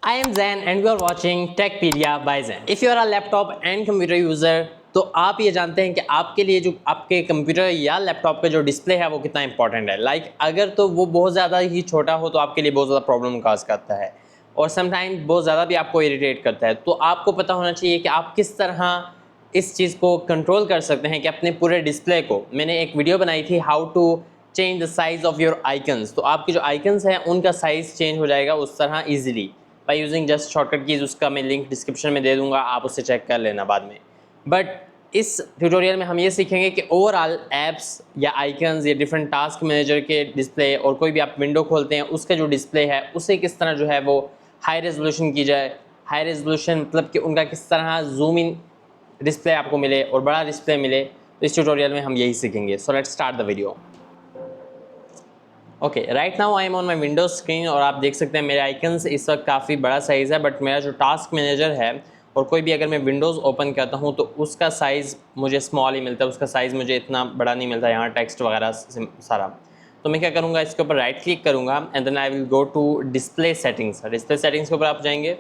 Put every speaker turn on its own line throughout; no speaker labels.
I am Zain and you are watching Techpedia by Zain. If you are a laptop and computer user, तो आप ये जानते हैं कि आपके लिए जो आपके कंप्यूटर या लैपटॉप का जो डिस्प्ले है वो कितना इंपॉर्टेंट है। अगर तो वो बहुत ज़्यादा ही छोटा हो तो आपके लिए बहुत ज़्यादा प्रॉब्लम काज करता है और समटाइम बहुत ज़्यादा भी आपको इरिटेट करता है। तो आपको पता होना चाहिए कि आप किस तरह इस चीज़ को कंट्रोल कर सकते हैं कि अपने पूरे डिस्प्ले को। मैंने एक वीडियो बनाई थी how to change the size of your icons. तो आपके जो आइकन्स हैं उनका साइज़ चेंज हो जाएगा उस तरह easily by using just shortcut keys. उसका मैं लिंक डिस्क्रिप्शन में दे दूंगा, आप उससे चेक कर लेना बाद में। बट इस ट्यूटोरियल में हम ये सीखेंगे कि ओवरऑल ऐप्स या आइकन्स या डिफरेंट टास्क मैनेजर के डिस्प्ले और कोई भी आप विंडो खोलते हैं उसका जो डिस्प्ले है उसे किस तरह जो है वो हाई रेजोल्यूशन की जाए। हाई रेजोल्यूशन मतलब कि उनका किस तरह जूम इन डिस्प्ले आपको मिले और बड़ा डिस्प्ले मिले। तो इस ट्यूटोरियल में हम यही सीखेंगे। So let's start the video. Okay, right now I am on my Windows screen और आप देख सकते हैं मेरे आइकन्स इस वक्त काफ़ी बड़ा साइज़ है। बट मेरा जो टास्क मैनेजर है और कोई भी अगर मैं विंडोज़ ओपन करता हूँ तो उसका साइज़ मुझे स्मॉल ही मिलता है, उसका साइज़ मुझे इतना बड़ा नहीं मिलता। यहाँ टेक्स्ट वगैरह सारा। तो मैं क्या करूँगा, इसके ऊपर राइट क्लिक करूँगा and then I will go to display settings. Display settings के ऊपर आप जाएंगे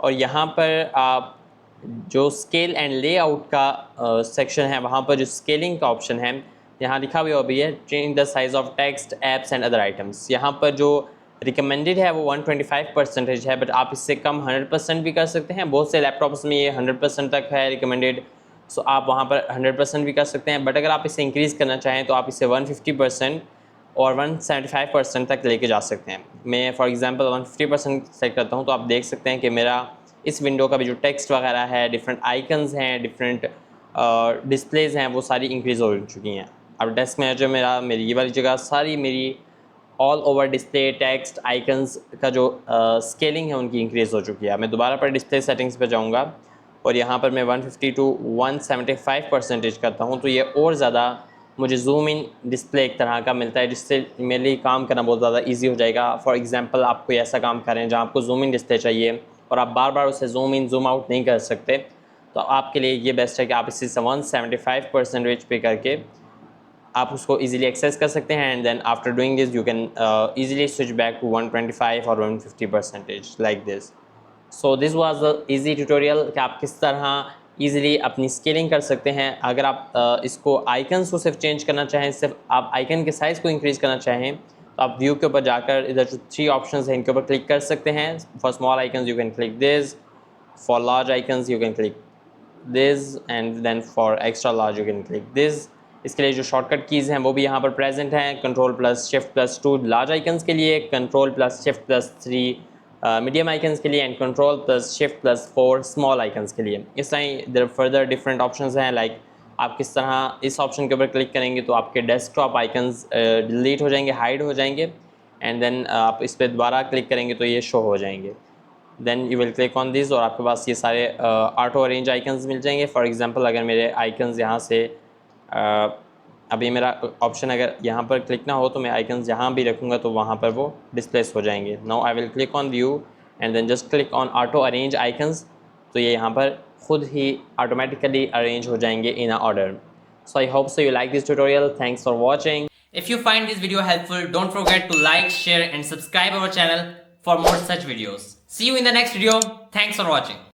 और यहाँ पर आप जो स्केल एंड लेआउट का सेक्शन है वहाँ पर जो स्केलिंग का ऑप्शन है यहाँ लिखा हुआ भी है change the size of text apps and other items. यहाँ पर जो रिकमेंडेड है वो 125% है, बट आप इससे कम 100% भी कर सकते हैं। बहुत से लैपटॉप्स में ये 100% तक है रिकमेंडेड, सो आप वहाँ पर 100% भी कर सकते हैं। बट अगर आप इसे इंक्रीज़ करना चाहें तो आप इसे 150% और 175% तक लेके जा सकते हैं। मैं फॉर एग्जांपल 150% सेट करता हूँ तो आप देख सकते हैं कि मेरा इस विंडो का भी जो टेक्स्ट वगैरह है, डिफरेंट आइकन्स हैं, डिफरेंट डिस्प्लेज हैं, वो सारी इंक्रीज़ हो चुकी हैं। अब डेस्क मैनेजर मेरी ये वाली जगह सारी मेरी all over display text icons का जो स्केलिंग है उनकी इंक्रीज़ हो चुकी है। मैं दोबारा पर डिस्प्ले सेटिंग्स पे जाऊँगा और यहाँ पर मैं 150 to 175% करता हूँ तो ये और ज़्यादा मुझे जूम इन डिस्प्ले एक तरह का मिलता है जिससे मेरे लिए काम करना बहुत ज़्यादा ईजी हो जाएगा। फॉर एग्जांपल आप कोई ऐसा काम करें जहाँ आपको जूम इन डिस्प्ले चाहिए और आप बार बार उसे जूम इन जूम आउट नहीं कर सकते, तो आपके लिए ये बेस्ट है कि आप इसी से 175% पे करके आप उसको इजीली एक्सेस कर सकते हैं and then after doing this you can easily switch back to 125 और 150% like this. So this was the easy tutorial कि आप किस तरह इजीली अपनी स्केलिंग कर सकते हैं। अगर आप इसको आइकन्स को सिर्फ चेंज करना चाहें, सिर्फ आप आइकन के साइज़ को इंक्रीज़ करना चाहें तो आप व्यू के ऊपर जाकर इधर जो 3 ऑप्शंस हैं इनके ऊपर क्लिक कर सकते हैं। For small icons you can click this, for large icons you can click this and then for extra large you can click this. इसके लिए जो शॉर्टकट कीज़ हैं वो भी यहाँ पर प्रेजेंट हैं। Ctrl+Shift+2 लार्ज आइकन्स के लिए, Ctrl+Shift+3 मीडियम आइकन्स के लिए एंड Ctrl+Shift+4 स्मॉल आइकन्स के लिए। इस तरह देयर फर्दर डिफरेंट ऑप्शंस हैं। लाइक आप किस तरह इस ऑप्शन के ऊपर क्लिक करेंगे तो आपके डेस्कटॉप आइकन्स डिलीट हो जाएंगे, हाइड हो जाएंगे एंड देन आप इस पर दोबारा क्लिक करेंगे तो ये शो हो जाएंगे। Then you will click on this और आपके पास ये सारे ऑटो अरेंज आइकन्स मिल जाएंगे। फॉर एग्जांपल अगर मेरे आइकन्स यहाँ से अभी मेरा ऑप्शन अगर यहाँ पर क्लिक ना हो तो मैं आइकन्स जहाँ भी रखूँगा तो वहाँ पर वो डिस्प्लेस हो जाएंगे। Now I will click on view and then just click on auto arrange icons, तो ये यहाँ पर खुद ही ऑटोमेटिकली अरेंज हो जाएंगे in a order. So I hope so you like this tutorial. Thanks for watching.
If you find this video helpful, don't forget to like, share and subscribe our channel for more such videos. See you in the next video. Thanks for watching.